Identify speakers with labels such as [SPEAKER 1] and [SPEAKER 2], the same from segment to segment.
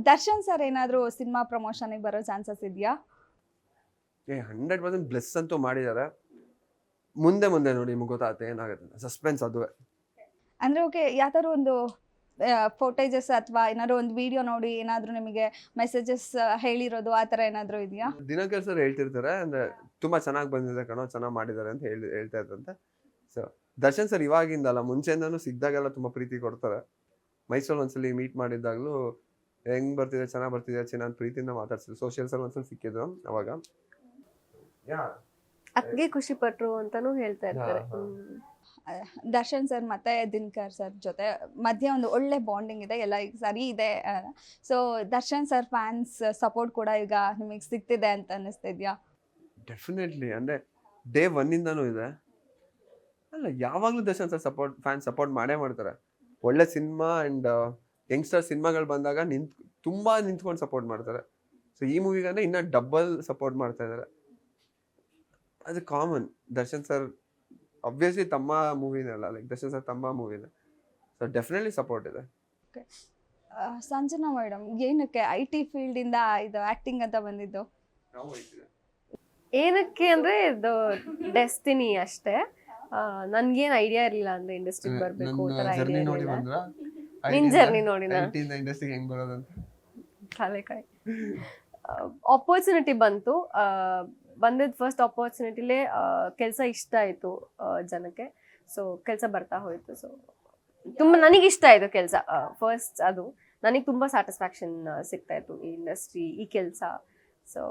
[SPEAKER 1] Darshan sir ಏನಾದ್ರು cinema ಪ್ರಮೋಷನ್ಗೆ ಬರೋ chances ಇದೆಯಾ?
[SPEAKER 2] 100% ಬ್ಲೆಸ್ ಅಂತೂ ಮಾಡಿದ್ದಾರೆ. ಮುಂದೆ ಮುಂದೆ ನೋಡಿ ನಿಮ್ಗೆ ಗೊತ್ತಾಗುತ್ತೆ ಏನಾಗುತ್ತೆ. ಸಸ್ಪೆನ್ಸ್ ಅದುವೇ.
[SPEAKER 1] ಅಂದ್ರೆ ಓಕೆ, ಯಾವ್ದಾದ್ರು ಒಂದು ಫೋಟೇಜಸ್ ಅಥವಾ ಏನಾದ್ರು ಒಂದು ವಿಡಿಯೋ ನೋಡಿ ಏನಾದ್ರು ನಿಮಗೆ ಮೆಸೇಜಸ್ ಹೇಳಿರೋದು ಆ ಥರ ಏನಾದ್ರು ಇದೆಯಾ?
[SPEAKER 2] ದಿನಕರ್ ಸರ್ ಹೇಳ್ತಿರ್ತಾರೆ, ಅಂದ್ರೆ ತುಂಬಾ ಚೆನ್ನಾಗಿ ಬಂದಿದೆ ಕಣೋ, ಚೆನ್ನಾಗಿ ಮಾಡಿದ್ದಾರೆ ಅಂತ ಹೇಳ್ತಾ ಇದ್ರಂತೆ. ಸೊ ದರ್ಶನ್ ಸರ್ ಇವಾಗಿಂದಲ್ಲ, ಮುಂಚೆಯಿಂದನೂ ಸಿಕ್ದಾಗೆಲ್ಲ ತುಂಬಾ ಪ್ರೀತಿ ಕೊಡ್ತಾರೆ. ಮೈಸೂರಲ್ಲಿ ಒಂದ್ಸಲಿ ಮೀಟ್ ಮಾಡಿದ್ದಾಗ್ಲೂ ಹೆಂಗ್ ಬರ್ತಿದೆ, ಚೆನ್ನಾಗಿ ಬರ್ತಿದೆ ಚಿನ್ನ ಅಂತ ಪ್ರೀತಿಯಿಂದ ಮಾತಾಡ್ಸಿದ್ರು. ಸೋಷಿಯಲ್ ಸರ್ ಒಂದ್ಸಲ ಸಿಕ್ಕಿದ್ರು ಅವಾಗ.
[SPEAKER 3] ಅದ್ಗೆ ಖುಷಿ ಪಟ್ರು ಅಂತಾನು ಹೇಳ್ತಾ ಇರ್ತಾರೆ.
[SPEAKER 1] ದರ್ಶನ್ ಸರ್ ಮತ್ತೆ ದಿನಕರ್ ಸರ್ ಜೊತೆ ಮಧ್ಯೆ ಒಂದು ಒಳ್ಳೆ ಬಾಂಡಿಂಗ್ ಇದೆ, ಎಲ್ಲ ಈಗ ಸರಿ ಇದೆ. So Darshan sir fans support ಕೂಡ ಈಗ ನಿಮಗೆ ಸಿಗ್ತಿದೆ ಅಂತ ಅನ್ನಿಸ್ತಿದ್ಯಾ?
[SPEAKER 2] ಡೆಫಿನೆಟ್ಲಿ, ಅಂದ್ರೆ ಡೇ 1 ಇಂದಾನು ಇದೆ. ಅಲ್ಲ, ಯಾವಾಗ್ಲೂ ದರ್ಶನ್ ಸರ್ ಫ್ಯಾನ್ ಸಪೋರ್ಟ್ ಮಾಡೇ ಮಾಡ್ತಾರೆ. ಒಳ್ಳೆ ಸಿನಿಮಾ ಅಂಡ್ ಯಂಗ್ಸ್ಟರ್ ಸಿನಿಮಾಗಳು ಬಂದಾಗ ತುಂಬಾ ನಿಂತ್ಕೊಂಡು ಸಪೋರ್ಟ್ ಮಾಡ್ತಾರೆ. ಸೊ ಈ ಮೂವಿಗಂದ್ರೆ ಇನ್ನ ಡಬಲ್ ಸಪೋರ್ಟ್ ಮಾಡ್ತಾ ಇದಾರೆ. ಅದು ಕಾಮನ್. ದರ್ಶನ್ ಸರ್ ಅಬ್ವಿಯಸ್ಲಿ ತಮ್ಮ ಮೂವಿನೇ ಅಲ್ಲ, ಲೈಕ್ ದರ್ಶನ್ ಸರ್ ತಮ್ಮ ಮೂವಿನೇ. ಸೊ ಡೆಫಿನೆಟ್ಲಿ ಸಪೋರ್ಟ್ ಇದೆ.
[SPEAKER 1] ಸಂಜನಾ ಮೇಡಮ್ ಏನಕ್ಕೆ IT ಫೀಲ್ಡ್ ಇಂದ ಇದು ಆಕ್ಟಿಂಗ್ ಅಂತ ಬಂದಿದ್ದು?
[SPEAKER 3] ಏನಕ್ಕೆ ಅಂದ್ರೆ ಇದು ಡೆಸ್ಟಿನಿ ಅಷ್ಟೇ. ನನ್ಗೇನ್ ಐಡಿಯಾ ಇರ್ಲಿಲ್ಲ ಅಂದ್ರೆ ಇಂಡಸ್ಟ್ರಿಗೆ ಬರ್ಬೇಕು ನಿನ್ ಜರ್ನಿ ನೋಡಿ ತಲೆಕಾಯಿ. ಆಪರ್ಚುನಿಟಿ ಬಂತು. ಬಂದಿದ್ ಫಸ್ಟ್ ಆಪರ್ಚುನಿಟಿಲೇ ಕೆಲಸ ಇಷ್ಟ ಆಯ್ತು ಜನಕ್ಕೆ. ಸೊ ಕೆಲಸ ಬರ್ತಾ ಹೋಯ್ತು. ಸೊ ತುಂಬಾ ನನಗೆ ಇಷ್ಟ ಆಯ್ತು ಕೆಲಸ. ಫಸ್ಟ್ ಅದು ನನಗೆ ತುಂಬಾ ಸ್ಯಾಟಿಸ್ಫ್ಯಾಕ್ಷನ್ ಸಿಗ್ತಾ ಇತ್ತು ಈ ಇಂಡಸ್ಟ್ರಿ, ಈ ಕೆಲಸ. ಸೊ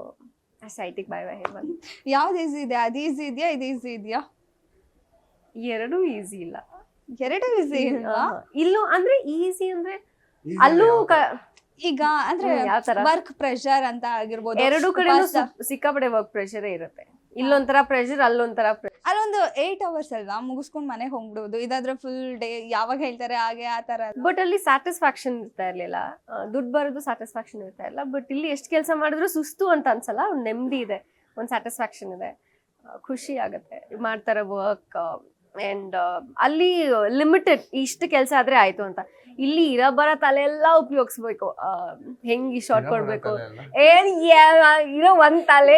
[SPEAKER 3] ಐಟಿಗೆ ಬೈ ಬಂದು.
[SPEAKER 1] ಯಾವ್ದು ಈಸಿ ಇದೆ? ಅದು ಈಸಿ ಇದೆಯಾ, ಇದು ಈಸಿ ಇದೆಯಾ?
[SPEAKER 3] ಎರಡೂ ಈಸಿ ಇಲ್ಲ.
[SPEAKER 1] ಎರಡು ಈಸಿ ಇಲ್ವಾ?
[SPEAKER 3] ಇಲ್ಲೂ ಅಂದ್ರೆ ಈಸಿ ಅಂದ್ರೆ ಅಲ್ಲೂ
[SPEAKER 1] ಈಗ ಅಂದ್ರೆ ವರ್ಕ್ ಪ್ರೆಷರ್ ಅಂತ ಆಗಿರ್ಬೋದು.
[SPEAKER 3] ಎರಡು ಕಡೆ ಸಿಕ್ಕಾಪಡೆ ವರ್ಕ್ ಪ್ರೆಷರ್ ಇರುತ್ತೆ. ಇಲ್ಲೊಂಥರ ಪ್ರೆಷರ್, ಅಲ್ಲೊಂಥರ ಪ್ರೆಷರ್.
[SPEAKER 1] ಅಲ್ಲೊಂದು 8 hours ಅಲ್ವಾ ಮುಗಿಸ್ಕೊಂಡ್ ಮನೆಗೆ ಹೋಗ್ಬಿಡೋದು. ಇದಾದ್ರೆ ಫುಲ್ ಡೇ ಯಾವಾಗ ಹೇಳ್ತಾರೆ ಹಾಗೆ ಆ ತರ.
[SPEAKER 3] ಬಟ್ ಅಲ್ಲಿ ಸ್ಯಾಟಿಸ್ಫ್ಯಾಕ್ಷನ್ ಇರ್ತಾ ಇರ್ಲಿಲ್ಲ. ದುಡ್ಡು ಬರೋದು ಸ್ಯಾಟಿಸ್ಫ್ಯಾಕ್ಷನ್ ಇರ್ತಾ ಇಲ್ಲ. ಬಟ್ ಇಲ್ಲಿ ಎಷ್ಟು ಕೆಲಸ ಮಾಡಿದ್ರು ಸುಸ್ತು ಅಂತ ಅನ್ಸಲ್ಲ. ಒಂದ್ ನೆಮ್ಮದಿ ಇದೆ, ಒಂದ್ ಸ್ಯಾಟಿಸ್ಫ್ಯಾಕ್ಷನ್ ಇದೆ, ಖುಷಿ ಆಗತ್ತೆ ಮಾಡ್ತಾರೆ ವರ್ಕ್. ಅಂಡ್ ಅಲ್ಲಿ ಲಿಮಿಟೆಡ್ ಇಷ್ಟು ಕೆಲಸ ಆದ್ರೆ ಆಯ್ತು ಅಂತ. ಇಲ್ಲಿ ಇರೋ ತಲೆ ಎಲ್ಲ ಉಪಯೋಗಿಸ್ಬೇಕು. ಹೆಂಗ್ ಶಾರ್ಟ್ ಕೊಡ್ಬೇಕು, ಇರೋ ಒಂದ್ ತಲೆ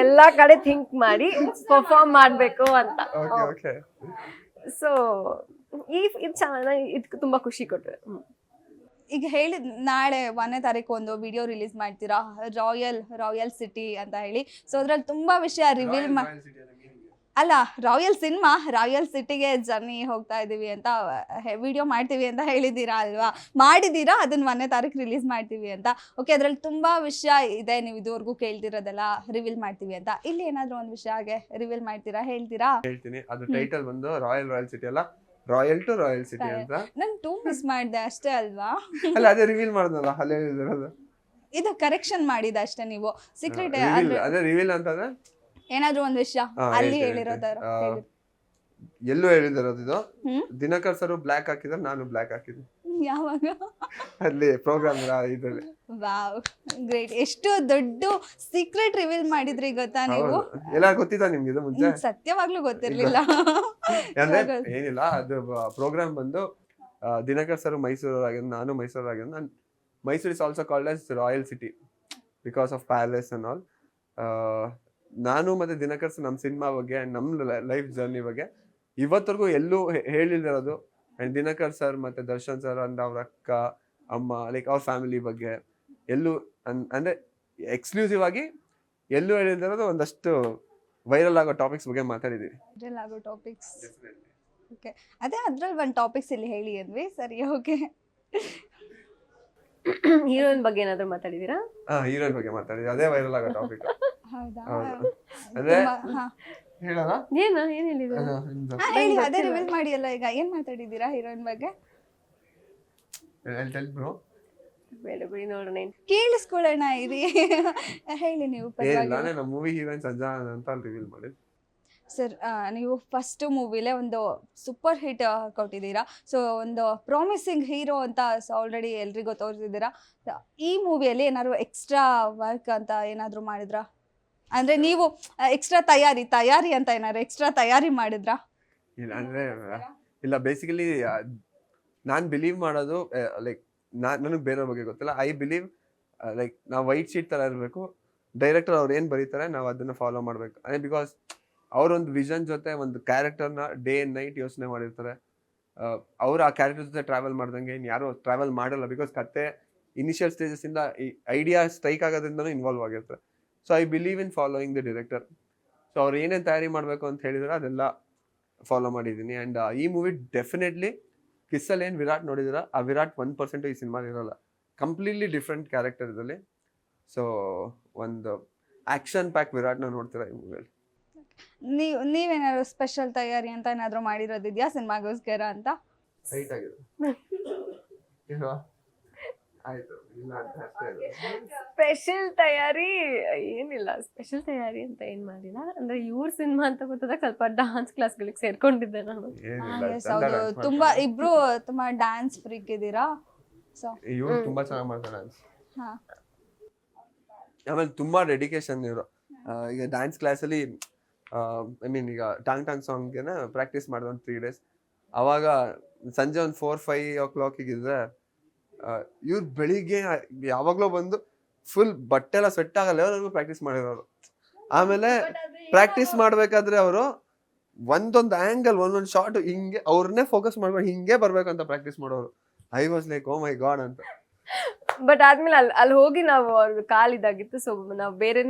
[SPEAKER 3] ಎಲ್ಲಾ ಕಡೆ ಥಿಂಕ್ ಮಾಡಿ ಪರ್ಫಾರ್ಮ್ ಮಾಡ್ಬೇಕು ಅಂತ. ಸೊ ಇದು ಚೆನ್ನಾಗಿ, ಇದು ತುಂಬಾ ಖುಷಿ ಕೊಟ್ಟರೆ.
[SPEAKER 1] ಈಗ ಹೇಳಿದ್ ನಾಳೆ 1ನೇ ತಾರೀಕು ಒಂದು ವಿಡಿಯೋ ರಿಲೀಸ್ ಮಾಡ್ತೀರಾ, ರಾಯಲ್ ಸಿಟಿ ಅಂತ ಹೇಳಿ. ಸೊ ಅದ್ರಲ್ಲಿ ತುಂಬಾ ವಿಷಯ ರಿವೀಲ್ ಅಲ್ಲ, ರಾಯಲ್ ಸಿಟಿಗೆ ಜರ್ನಿ ಹೋಗ್ತಾ ಇದೀವಿ ಅಂತ ವಿಡಿಯೋ ಮಾಡ್ತೀವಿ ಅಂತ ಹೇಳಿದ್ದೀರಾ ಅಲ್ವಾ? ಮಾಡಿದ್ದೀರಾ, ಅದನ್ನ 1ನೇ ತಾರೀಕು ರಿಲೀಸ್ ಮಾಡ್ತೀವಿ ಅಂತ. ಓಕೆ, ಅದ್ರಲ್ಲಿ ತುಂಬಾ ವಿಷಯ ಇದೆ, ನೀವು ಇದುವರೆಗೂ ಕೇಳ್ತಿರೋದೆಲ್ಲ ರಿವೀಲ್ ಮಾಡ್ತೀವಿ ಅಂತ. ಇಲ್ಲಿ ಏನಾದ್ರು ಒಂದು ವಿಷಯ ಹಾಗೆ ರಿವೀಲ್ ಮಾಡ್ತೀರಾ, ಹೇಳ್ತೀರಾ?
[SPEAKER 2] ಹೇಳ್ತೀನಿ. ಅದು ಟೈಟಲ್ ಬಂದು ರಾಯಲ್ ಸಿಟಿ ಅಲ್ಲ, ರಾಯಲ್ ಟು ರಾಯಲ್ ಸಿಟಿ ಅಂತ.
[SPEAKER 1] ನಾನು 2 ಮಿಸ್ ಮಾಡಿದೆ ಅಷ್ಟೇ ಅಲ್ವಾ?
[SPEAKER 2] ಅಲ್ಲ, ಅದೇ ರಿವೀಲ್ ಮಾಡಿದ್ನಲ್ಲ, ಅಲ್ಲೇ ಹೇಳಿದಿರೋದು.
[SPEAKER 1] ಇದು ಕರೆಕ್ಷನ್ ಮಾಡಿದ ಅಷ್ಟೇ ನೀವು. ಸೀಕ್ರೆಟ್
[SPEAKER 2] ಅದೇ ರಿವೀಲ್ ಅಂತಂದ್ರೆ
[SPEAKER 1] ಏನಾದ್ರು ಒಂದು ವಿಷಯ ಅಲ್ಲಿ ಹೇಳಿರೋದಾರ
[SPEAKER 2] ಎಲ್ಲೂ ಹೇಳಿದಿರೋದು. ಇದು ದಿನಕರ್ ಸರ್ ಬ್ಲಾಕ್ ಹಾಕಿದ್ರೆ, ನಾನು ಬ್ಲಾಕ್ ಹಾಕಿದ್ದೆ.
[SPEAKER 1] ಯಾವಾಗ?
[SPEAKER 2] ಅಲ್ಲಿ ಪ್ರೋಗ್ರಾಮ್ ಇದ್ರಲ್ಲಿ.
[SPEAKER 1] Wow, great. ಎಷ್ಟು ದೊಡ್ಡ ಸೀಕ್ರೆಟ್ ರಿವೀಲ್ ಮಾಡಿದ್ರಿ ಗೊತ್ತಾ ನೀವು?
[SPEAKER 2] ಎಲ್ಲ ಗೊತ್ತಿತ್ತಾ ನಿಮ್ಗೆ ಇದು ಮುಂಚೆ?
[SPEAKER 1] ಸತ್ಯವಾಗ್ಲೂ ಗೊತ್ತಿರ್ಲಿಲ್ಲ.
[SPEAKER 2] ಅಂದ್ರೆ ಏನಿಲ್ಲ, ಅದು ಪ್ರೋಗ್ರಾಮ್ ಬಂದು ದಿನಕರ್ ಸರ್ ಮೈಸೂರಾಗಿದ್ದು, ನಾನು ಮೈಸೂರಾಗಿದ್ದು. Mysore is also called as royal city because of palace and all. ನಾನು ಮತ್ತೆ ದಿನಕರ್ ಸರ್ ನಮ್ಮ ಸಿನಿಮಾ ಬಗ್ಗೆ ಅಂಡ್ ನಮ್ಮ ಲೈಫ್ ಜರ್ನಿ ಬಗ್ಗೆ ಇವತ್ತರೆಗೂ ಎಲ್ಲೂ ಹೇಳಿದಿರೋದು. ಅಂಡ್ ದಿನಕರ್ ಸರ್ ಮತ್ತೆ ದರ್ಶನ್ ಸರ್ ಅಂಡ್ ಅವ್ರ ಅಕ್ಕ ಅಮ್ಮ, ಲೈಕ್ ಅವ್ರ ಫ್ಯಾಮಿಲಿ ಬಗ್ಗೆ ಎಲ್ಲೂ ಅಂದ್ರೆ ಎಕ್ಸ್ಕ್ಲೂಸಿವ್ ಆಗಿ ಎಲ್ಲೂ ಹೇಳಿದಿರೋದು. ಒಂದಷ್ಟು ವೈರಲ್ ಆಗೋ ಟಾಪಿಕ್ಸ್ ಬಗ್ಗೆ ಮಾತಾಡಿದೀವಿ.
[SPEAKER 1] ವೈರಲ್ ಆಗೋ ಟಾಪಿಕ್ಸ್, ಓಕೆ. ಅದೇ ಅದ್ರಲ್ಲಿ ಒಂದು ಟಾಪಿಕ್ಸ್ ಇಲ್ಲಿ ಹೇಳಿ ಅಂದ್ವಿ. ಸರಿ, ಓಕೆ.
[SPEAKER 3] ಹೀರೋಯಿನ್ ಬಗ್ಗೆ ಏನಾದ್ರು ಮಾತಾಡಿದೀರಾ?
[SPEAKER 2] ಹೀರೋಯಿನ್ ಬಗ್ಗೆ ಮಾತಾಡಿದ್ವಿ, ಅದೇ ವೈರಲ್ ಆಗೋ ಟಾಪಿಕ್.
[SPEAKER 1] ಹೌದಾ?
[SPEAKER 2] ಅದೇ ಹೇಳೋಣ,
[SPEAKER 3] ಏನು ಹೇಳಿದ್ರು?
[SPEAKER 1] ಹೇಳಿ, ಅದೇ ರಿವೀಲ್ ಮಾಡಿ ಅಲ್ಲ. ಈಗ ಏನ್ ಮಾತಾಡಿದೀರಾ ಹೀರೋಯಿನ್ ಬಗ್ಗೆ?
[SPEAKER 3] ಬೇಡ ಬಿಡಿ, ನೋಡೋಣ,
[SPEAKER 1] ಕೇಳಿಸ್ಕೊಳ್ಳೋಣ ಇರಿ. ಹೇಳಿ ನೀವು.
[SPEAKER 2] ನಾನೇ ನಮ್ಮ ಮೂವಿ ಹೀರೋಯಿನ್ ಸಂಜನಾ ಅಂತ ರಿವೀಲ್ ಮಾಡಿದ್ದೆ.
[SPEAKER 1] ಸರ್, ನೀವು ಫಸ್ಟ್ ಮೂವಿಲೇ ಒಂದು ಸೂಪರ್ ಹಿಟ್ ಕೊಟ್ಟಿದ್ದೀರಾ. ಸೊ ಒಂದು ಪ್ರಾಮಿಸಿಂಗ್ ಹೀರೋ ಅಂತ ಆಲ್ರೆಡಿ ಎಲ್ರಿಗೂ ತೋರಿಸಿದ್ದೀರಾ. ಈ ಮೂವಿಯಲ್ಲಿ ಏನಾದ್ರು ಎಕ್ಸ್ಟ್ರಾ ವರ್ಕ್ ಅಂತ ಏನಾದ್ರು ಮಾಡಿದ್ರಾ? ಅಂದ್ರೆ ನೀವು ಎಕ್ಸ್ಟ್ರಾ ತಯಾರಿ ಅಂತ ಏನಾದ್ರು ಎಕ್ಸ್ಟ್ರಾ ತಯಾರಿ ಮಾಡಿದ್ರಾ?
[SPEAKER 2] ಇಲ್ಲ, ಅಂದ್ರೆ ಇಲ್ಲ, ಬೇಸಿಕಲಿ ನಾನು ಬಿಲೀವ್ ಮಾಡೋದು ಲೈಕ್ ನನಗೆ ಬೇರೆಯವ್ರ ಬಗ್ಗೆ ಗೊತ್ತಿಲ್ಲ. ಐ ಬಿಲೀವ್ ಲೈಕ್ ನಾವು ವೈಟ್ ಶೀಟ್ ಥರ ಇರಬೇಕು. ಡೈರೆಕ್ಟರ್ ಅವ್ರು ಏನು ಬರೀತಾರೆ ನಾವು ಅದನ್ನು ಫಾಲೋ ಮಾಡಬೇಕು. ಬಿಕಾಸ್ ಅವರೊಂದು ವಿಷನ್ ಜೊತೆ ಒಂದು ಕ್ಯಾರೆಕ್ಟರ್ನ ಡೇ ಆ್ಯಂಡ್ ನೈಟ್ ಯೋಚನೆ ಮಾಡಿರ್ತಾರೆ. ಅವ್ರು ಆ ಕ್ಯಾರೆಕ್ಟರ್ ಜೊತೆ ಟ್ರಾವೆಲ್ ಮಾಡ್ದಂಗೆ ಇನ್ನು ಯಾರು ಟ್ರಾವೆಲ್ ಮಾಡಲ್ಲ. ಬಿಕಾಸ್ ಕತೆ ಇನಿಷಿಯಲ್ ಸ್ಟೇಜಸ್ಸಿಂದ ಈ ಐಡಿಯಾ ಸ್ಟ್ರೈಕ್ ಆಗೋದ್ರಿಂದನೂ ಇನ್ವಾಲ್ವ್ ಆಗಿರ್ತಾರೆ. So I believe in following the director. So ಅವ್ರು ಏನೇನು ತಯಾರಿ ಮಾಡಬೇಕು ಅಂತ ಹೇಳಿದ್ರೆ ಅದೆಲ್ಲ ಫಾಲೋ ಮಾಡಿದ್ದೀನಿ. ಆ್ಯಂಡ್ ಈ ಮೂವಿ ಡೆಫಿನೆಟ್ಲಿ ಕಿಸ್ಸಲ್ಲಿ ಏನು ವಿರಾಟ್ ನೋಡಿದಿರ ಆ ವಿರಾಟ್ 1% ಈ ಸಿನಿಮಾ ಇರೋಲ್ಲ. ಕಂಪ್ಲೀಟ್ಲಿ ಡಿಫ್ರೆಂಟ್ ಕ್ಯಾರೆಕ್ಟರ್ ಇದರಲ್ಲಿ. ಸೊ ಒಂದು ಆ್ಯಕ್ಷನ್ ಪ್ಯಾಕ್ ವಿರಾಟ್ನ ನೋಡ್ತೀರಾ ಈ ಮೂವಿಯಲ್ಲಿ.
[SPEAKER 1] ನೀವೇನಾದ್ರು ಸ್ಪೆಷಲ್ ತಯಾರಿ ಅಂತ ಏನಾದ್ರು ಮಾಡಿರೋದಿದ್ಯಾ ಸಿನಿಮಾಗೋಸ್ಕರ ಅಂತ?
[SPEAKER 2] ರೈಟ್ ಆಗಿದೆ ಆಯ್ತು ಇಲ್ಲ ಅಂತ ಅಷ್ಟೇ.
[SPEAKER 3] ಸ್ಪೆಷಲ್ ತಯಾರಿ ಏನಿಲ್ಲ, ಸ್ಪೆಷಲ್ ತಯಾರಿ ಅಂತ ಏನ್ ಮಾಡಿಲ್ಲ. ಅಂದ್ರೆ ಇವ್ರ ಸಿನಿಮಾ ಅಂತ ಗೊತ್ತಾದಾಗ ಸ್ವಲ್ಪ ಡಾನ್ಸ್ ಕ್ಲಾಸ್ಗಳಿಗೆ ಸೇರ್ಕೊಂಡಿದ್ದೆ ನಾನು.
[SPEAKER 1] ಹೌದು, ತುಂಬಾ ಇಬ್ರು ತುಂಬಾ ಡ್ಯಾನ್ಸ್ ಫ್ರೀಕ್ ಇದ್ದೀರಾ. ಸೊ
[SPEAKER 2] ಇವ್ರು ತುಂಬಾ ಚೆನ್ನಾಗಿ ಮಾಡ್ತಾರೆ ಡ್ಯಾನ್ಸ್.
[SPEAKER 1] ಹಾ,
[SPEAKER 2] ಆಮೇಲೆ ತುಂಬಾ ಡೆಡಿಕೇಶನ್ ಇವರು. ಈಗ ಡ್ಯಾನ್ಸ್ ಕ್ಲಾಸಲ್ಲಿ ಐ ಮೀನ್ ಈಗ ಟಾಂಗ್ ಟಾಂಗ್ ಸಾಂಗ್ಗೆನ ಪ್ರಾಕ್ಟೀಸ್ ಮಾಡಿದ ಒಂದು 3 days. ಅವಾಗ ಸಂಜೆ ಒಂದು 4-5 o'clock ಇದ್ರೆ ಇವ್ರು ಬೆಳಿಗ್ಗೆ ಯಾವಾಗಲೂ ಬಂದು ಫುಲ್ ಬಟ್ಟೆ ಎಲ್ಲ ಸ್ವೆಟ್ ಆಗಲ್ಲ ಲೆವೆಲ್ವರೆಗೂ ಪ್ರಾಕ್ಟೀಸ್ ಮಾಡಿರೋರು. ಆಮೇಲೆ ಪ್ರಾಕ್ಟೀಸ್ ಮಾಡ್ಬೇಕಾದ್ರೆ ಅವರು ಒಂದೊಂದು ಆಂಗಲ್ ಒಂದೊಂದು ಶಾರ್ಟ್ ಹಿಂಗೆ ಅವ್ರನ್ನೇ ಫೋಕಸ್ ಮಾಡ್ಕೊಂಡು ಹಿಂಗೆ ಬರ್ಬೇಕಂತ ಪ್ರಾಕ್ಟೀಸ್ ಮಾಡೋರು. I was like oh my God ಅಂತ.
[SPEAKER 3] ಬಟ್ ಆದ್ಮೇಲೆ ಅಲ್ಲಿ ಹೋಗಿ ನಾವು ಅವ್ರಿಗೆ ಕಾಲಿದಾಗಿತ್ತು. ಸೊ ನಾವು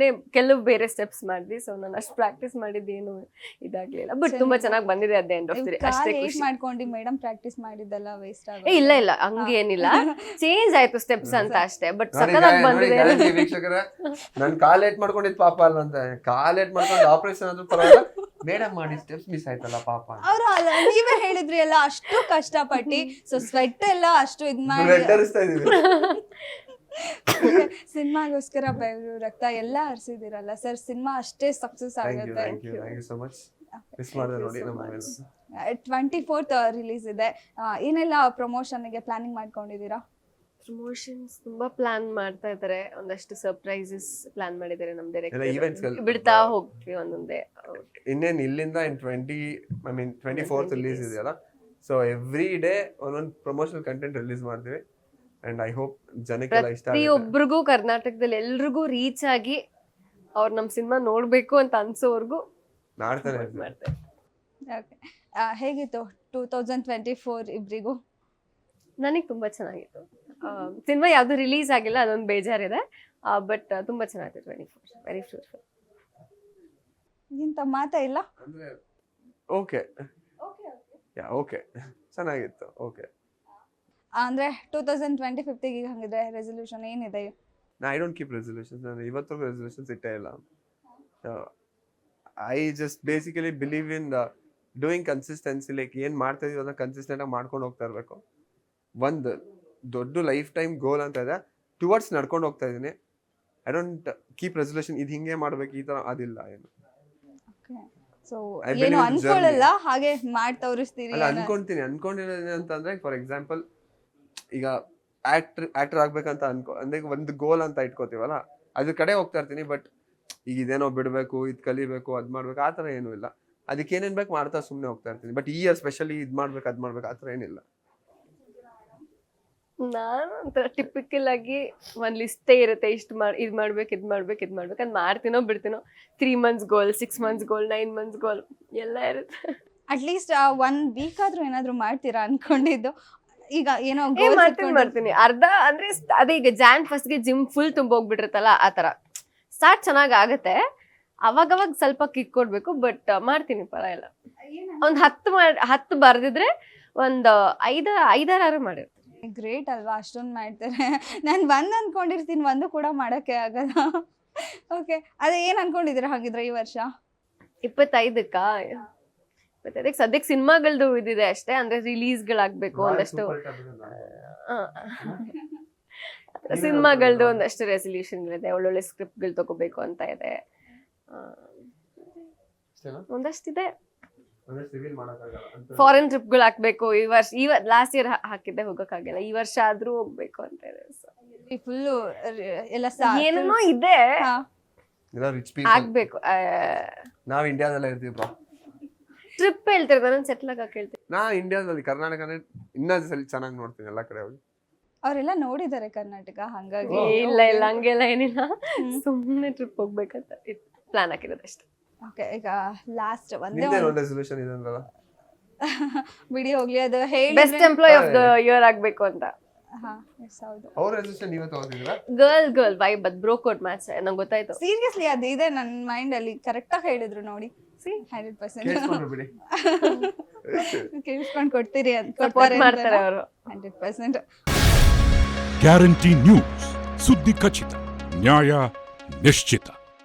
[SPEAKER 3] ಕೆಲವು ಬೇರೆ ಸ್ಟೆಪ್ಸ್ ಮಾಡಿದ್ವಿ. ಸೊ ನಾನು ಅಷ್ಟು ಪ್ರಾಕ್ಟೀಸ್ ಮಾಡಿದ್ದೇನು ಇದಾಗ್ಲಿಲ್ಲ. ಬಟ್ ತುಂಬಾ ಚೆನ್ನಾಗಿ ಬಂದಿದೆ at the end of the day. ಅಷ್ಟೇ ಖುಷಿ.
[SPEAKER 1] ಮಾಡ್ಕೊಂಡು ಮೇಡಮ್ ಪ್ರಾಕ್ಟೀಸ್ ಮಾಡಿದ್ದೆಲ್ಲ ವೇಸ್ಟ್ ಆಗ
[SPEAKER 3] ಇಲ್ಲ ಹಂಗೇನಿಲ್ಲ, ಚೇಂಜ್ ಆಯ್ತು ಸ್ಟೆಪ್ಸ್ ಅಂತ ಅಷ್ಟೇ. ಬಟ್ ಸಖತ್ತಾಗಿ ಬಂದಿದೆ.
[SPEAKER 2] ವೀಕ್ಷಕರೇ, ನಾನು ಕಾಲ್ ಏಟ್ ಮಾಡ್ಕೊಂಡಿದ್ ಪಾಪ ಅಲ್ಲ ಅಂತ. ಕಾಲ್ ಏಟ್ ಮಾಡ್ಕೊಂಡು ಆಪರೇಷನ್ ಆದ್ರೂ ಪರವಾಗಿಲ್ಲ, ಮೇಡಮ್ ಮಾಡಿ ಸ್ಟೆಪ್ಸ್ ಮಿಸ್ ಆಯ್ತಲ್ಲ ಪಾಪ.
[SPEAKER 1] ಅವ್ರು ಅಲ್ಲ, ನೀವೇ ಹೇಳಿದ್ರಿ ಎಲ್ಲ ಅಷ್ಟು ಕಷ್ಟಪಟ್ಟಿ. ಸೊ ಸ್ವೆಟ್ ಎಲ್ಲ ಅಷ್ಟು ಇದ್ ಮಾಡಿ ಸಿನಿಮಾಗೋಸ್ಕರ ಬೆವರು ರಕ್ತ ಎಲ್ಲ ಹರಿಸಿದಿರಲ್ಲ ಸರ್. ಸಿನಿಮಾ ಅಷ್ಟೇ ಸಕ್ಸಸ್ ಆಗುತ್ತೆ. 24th ರಿಲೀಸ್ ಇದೆ. ಏನೆಲ್ಲ ಪ್ರಮೋಷನ್ಗೆ ಪ್ಲಾನಿಂಗ್ ಮಾಡ್ಕೊಂಡಿದ್ದೀರಾ?
[SPEAKER 3] ಪ್ರಮೋಷನ್ಸ್ ತುಂಬಾ ಪ್ಲಾನ್ ಮಾಡ್ತಾ ಇದ್ದಾರೆ. ಒಂದಷ್ಟು ಸರ್ಪ್ರೈಸಸ್ ಪ್ಲಾನ್ ಮಾಡಿದ್ದಾರೆ ನಮ್
[SPEAKER 2] events
[SPEAKER 3] ಡೈರೆಕ್ಟರ್. ಬಿಡ್ತಾ ಹೋಗ್ತೀವಿ ಒಂದೊಂದೇ.
[SPEAKER 2] ಇನ್ನೇನು ಇಲ್ಲಿಂದ 24th ರಿಲೀಸ್ ಇದೆಯಲ್ಲ. ಸೊ ಎವ್ರಿ ಡೇ ಒಂದೊಂದು ಪ್ರಮೋಷನಲ್ ಕಂಟೆಂಟ್ ರಿಲೀಸ್ ಮಾಡ್ತೀವಿ. ಅಂಡ್ ಐ ಹೋಪ್ ಜನಕ್ಕೆಲ್ಲ ಇಷ್ಟ ಆಗುತ್ತೆ.
[SPEAKER 3] ಪ್ರತಿಯೊಬ್ಬರಿಗೂ ಕರ್ನಾಟಕದಲ್ಲಿ ಎಲ್ರಿಗೂ ರೀಚ್ ಆಗಿ ಅವ್ರು ನಮ್ ಸಿನಿಮಾ ನೋಡ್ಬೇಕು ಅಂತ ಅನ್ಸೋವರೆಗೂ
[SPEAKER 2] ಮಾಡ್ತಾರೆ.
[SPEAKER 1] ಹೇಗಿತ್ತು 2024 ಇಬ್ರಿಗೂ?
[SPEAKER 3] ನನಗೆ ತುಂಬಾ ಚೆನ್ನಾಗಿತ್ತು. ಸಿನಿಮಾ ಯಾವ್ದು ರಿಲೀಸ್ ಆಗಿಲ್ಲ, ಅದೊಂದು ಬೇಜಾರಿದೆ. ಬಟ್ ತುಂಬಾ ಚೆನ್ನಾಗಿತ್ತು 24 ವೆರಿ ಫ್ರೂಟ್ಫುಲ್.
[SPEAKER 1] ಇಂತ ಮಾತಾ ಇಲ್ಲ.
[SPEAKER 2] ಓಕೆ ಓಕೆ ಚೆನ್ನಾಗಿತ್ತು. ಓಕೆ
[SPEAKER 1] ಅಂದ್ರೆ 2025 ಈಗ ಹಂಗಿದ್ರೆ ರೆಸಲ್ಯೂಷನ್ ಏನಿದೆ?
[SPEAKER 2] I don't keep resolutions. ನಾನು ಇವತ್ತು ರೆಸಲ್ಯೂಷನ್ಸ್ ಇಟ್ಟೇ ಇಲ್ಲ. I just basically believe in doing consistency. Like ಏನು ಮಾಡ್ತಾ ಇದೀವಿ ಅದನ್ನ ಕನ್ಸಿಸ್ಟೆಂಟ್ ಆಗಿ ಮಾಡ್ಕೊಂಡು ಹೋಗ್ತಾ ಇರಬೇಕು. ಒಂದು ದೊಡ್ಡ ಲೈಫ್ ಟೈಮ್ ಗೋಲ್ ಅಂತ ಇದೆ, ಟುವರ್ಡ್ಸ್ ನಡ್ಕೊಂಡು ಹೋಗ್ತಾ ಇದ್ದೀನಿ. ಐ ಡೋಂಟ್ ಕೀಪ್ ರೆಸಲ್ಯೂಷನ್ ಇದು ಹಿಂಗೆ ಮಾಡ್ಬೇಕು ಈ ತರ ಅದಿಲ್ಲ ಏನು.
[SPEAKER 1] ಸೊ ಏನು ಅನ್ಕೊಳ್ಳಲ್ಲ, ಹಾಗೆ ಮಾಡಿ ತೋರಿಸ್ತೀರಿ?
[SPEAKER 2] ಅಲ್ಲ, ಅನ್ಕೊಂಡಿರೋದು ಅಂತಂದ್ರೆ ಫಾರ್ ಎಕ್ಸಾಂಪಲ್ ಈಗ ಆಕ್ಟರ್ ಆಗ್ಬೇಕಂತ ಅಂದ್ರೆ ಒಂದು ಗೋಲ್ ಅಂತ ಇಟ್ಕೋತೀವಲ್ಲ, ಅದ್ರ ಕಡೆ ಹೋಗ್ತಾ ಇರ್ತೀನಿ. ಬಟ್ ಈಗ ಇದೇನೋ ಬಿಡ್ಬೇಕು, ಇದ್ ಕಲಿಬೇಕು, ಅದ್ ಮಾಡ್ಬೇಕು ಆ ತರ ಏನೂ ಇಲ್ಲ. ಅದಕ್ಕೆ ಏನೇನ್ ಬೇಕು ಮಾಡ್ತಾ ಸುಮ್ಮನೆ ಹೋಗ್ತಾ ಇರ್ತೀನಿ. ಬಟ್ ಈ ಇಯರ್ ಸ್ಪೆಷಲಿ ಇದ್ ಮಾಡ್ಬೇಕು ಅದ್ ಮಾಡ್ಬೇಕು ಆ ತರ ಏನಿಲ್ಲ.
[SPEAKER 3] ನಾನು ಒಂಥರ ಟಿಪಿಕಲ್ ಆಗಿ ಒಂದ್ ಲಿಸ್ಟೇ ಇರುತ್ತೆ. ಇದ್ ಮಾಡ್ಬೇಕು ಅದ್ ಮಾಡ್ತೀನೋ ಬಿಡ್ತೀನೋ. 3 months ಗೋಲ್, 6 months ಗೋಲ್, 9 months ಗೋಲ್ ಎಲ್ಲ ಇರುತ್ತೆ.
[SPEAKER 1] ಅಟ್ಲೀಸ್ಟ್ 1 week ಆದ್ರೂ ಏನಾದ್ರು ಮಾಡ್ತೀರಾ ಅನ್ಕೊಂಡಿದ್ದು? ಈಗ ಏನೋ
[SPEAKER 3] ಮಾಡ್ತೀನಿ ಅರ್ಧ ಅಂದ್ರೆ ಅದೇ ಈಗ Jan 1st ಜಿಮ್ ಫುಲ್ ತುಂಬೋಗ್ಬಿಟ್ಟಿರುತ್ತಲ್ಲ, ಆ ತರ ಸ್ಟಾರ್ಟ್ ಚೆನ್ನಾಗ್ ಆಗತ್ತೆ. ಅವಾಗವಾಗ ಸ್ವಲ್ಪ ಕಿಕ್ ಕೊಡ್ಬೇಕು. ಬಟ್ ಮಾಡ್ತೀನಿ, ಪರವಾಗಿಲ್ಲ. ಒಂದ್ 10 ಬರ್ದಿದ್ರೆ ಒಂದ್ 5-6 ಮಾಡಿರ್ತೀನಿ.
[SPEAKER 1] ಗ್ರೇಟ್ ಅಲ್ವಾ, ಅಷ್ಟೊಂದು ಮಾಡ್ತಾರೆ. ನಾನು 1 ಅನ್ಕೊಂಡಿರ್ತೀನಿ, 1 ಕೂಡ ಮಾಡಕ್ಕೆ ಆಗಲ್ಲ. ಓಕೆ, ಅದೇ ಏನ್ ಅನ್ಕೊಂಡಿದ್ದೀರಾ ಹಾಗಿದ್ರೆ ಈ ವರ್ಷ?
[SPEAKER 3] 25ಕ್ಕ ಸದ್ಯಕ್ಕೆ ಸಿನಿಮಾಗಳದ್ದು ಇದಿದೆ ಅಷ್ಟೇ. ಅಂದ್ರೆ ರಿಲೀಸ್ಗಳಾಗ್ಬೇಕು ಒಂದಷ್ಟು, ಸಿನಿಮಾಗಳದ್ದು ಒಂದಷ್ಟು ರೆಸಲ್ಯೂಷನ್ಗಳಿದೆ. ಒಳ್ಳೊಳ್ಳೆ ಸ್ಕ್ರಿಪ್ಟ್ಗಳು ತಗೋಬೇಕು ಅಂತ ಇದೆ. ಒಂದಷ್ಟಿದೆ. ಫಾರಿನ್ ಟ್ರಿಪ್ಗಳು ಹಾಕ್ಬೇಕು ಈ ವರ್ಷ. ಲಾಸ್ಟ್ ಇಯರ್ ಹಾಕಿದ್ದೆ, ಹೋಗಕ್ಕಾಗಿಲ್ಲ. ಈ ವರ್ಷ ಆದ್ರೂ ಹೋಗ್ಬೇಕು ಅಂತ ಇದೆ.
[SPEAKER 1] ಫುಲ್ ಎಲ್ಲ
[SPEAKER 3] ಏನೇನೋ ಇದೆ, ಆಗ್ಬೇಕು.
[SPEAKER 2] ನಾವ್ ಇಂಡಿಯಾದಲ್ಲೇ ಇರ್ತೀವಿ ಬ್ರೋ.
[SPEAKER 3] ಟ್ರಿಪ್ ಹೇಳ್ತಿರ್ತಾರೆ, ನಾನು ಸೆಟ್ಲ್ ಆಗಕ್ಕೆ ಹೇಳ್ತೀನಿ.
[SPEAKER 2] ನಾ ಇಂಡಿಯಾದಲ್ಲಿ ಕರ್ನಾಟಕನೇ ಇನ್ನೊಂದು ಸಲ ಚೆನ್ನಾಗಿ ನೋಡ್ತೀನಿ ಎಲ್ಲ ಕಡೆ ಹೋಗಿ.
[SPEAKER 1] ಅವರೆಲ್ಲ ನೋಡಿದ್ದಾರೆ ಕರ್ನಾಟಕ, ಹಂಗಾಗಿ
[SPEAKER 3] ಇಲ್ಲ ಇಲ್ಲ ಹಂಗೆಲ್ಲ ಏನಿಲ್ಲ, ಸುಮ್ಮನೆ ಟ್ರಿಪ್ ಹೋಗ್ಬೇಕಂತ ಪ್ಲಾನ್ ಹಾಕಿರೋದು ಅಷ್ಟೇ.
[SPEAKER 1] ಓಕೆ, ಈಗ ಲಾಸ್ಟ್ ಒಂದೇ
[SPEAKER 2] ನಿಂದೆ ಒಂದು ರೆಸಲ್ಯೂಷನ್ ಇದೆ ಅಂದ್ರಲ್ಲ,
[SPEAKER 1] ವಿಡಿಯೋ ಹೋಗ್ಲಿ, ಅದು ಹೇಳಿ.
[SPEAKER 3] Best employee of the year ಆಗ್ಬೇಕು ಅಂತ.
[SPEAKER 1] ಹಾ, ಎಸ್, ಹೌದು.
[SPEAKER 2] ಅವ್ರ ರೆಸಲ್ಯೂಷನ್ ನೀವೇ ತಗೋತಿದ್ದೀರಾ?
[SPEAKER 3] Girl vibe but bro code match ನಂಗೆ ಗೊತ್ತಾಯ್ತು.
[SPEAKER 1] ಸೀರಿಯಸ್ಲಿ ಅದು ಇದೆ ನನ್ನ ಮೈಂಡ್ ಅಲ್ಲಿ, ಕರೆಕ್ಟ್ ಆಗಿ ಹೇಳಿದ್ರು ನೋಡಿ. 100%
[SPEAKER 2] ಕೇಳಿಸ್ಕೊಂಡ್ರು ಬಿಡಿ.
[SPEAKER 1] ಕೇಳಿಸ್ಕೊಂಡು ಕೊಡ್ತೀರಿ ಅಂತ
[SPEAKER 3] ಸಪೋರ್ಟ್ ಮಾಡ್ತಾರೆ ಅವರು.
[SPEAKER 1] 100%.
[SPEAKER 4] ಗ್ಯಾರಂಟಿ ನ್ಯೂಸ್, ಸುದ್ದಿ ಖಚಿತ, ನ್ಯಾಯ ನಿಶ್ಚಿತ.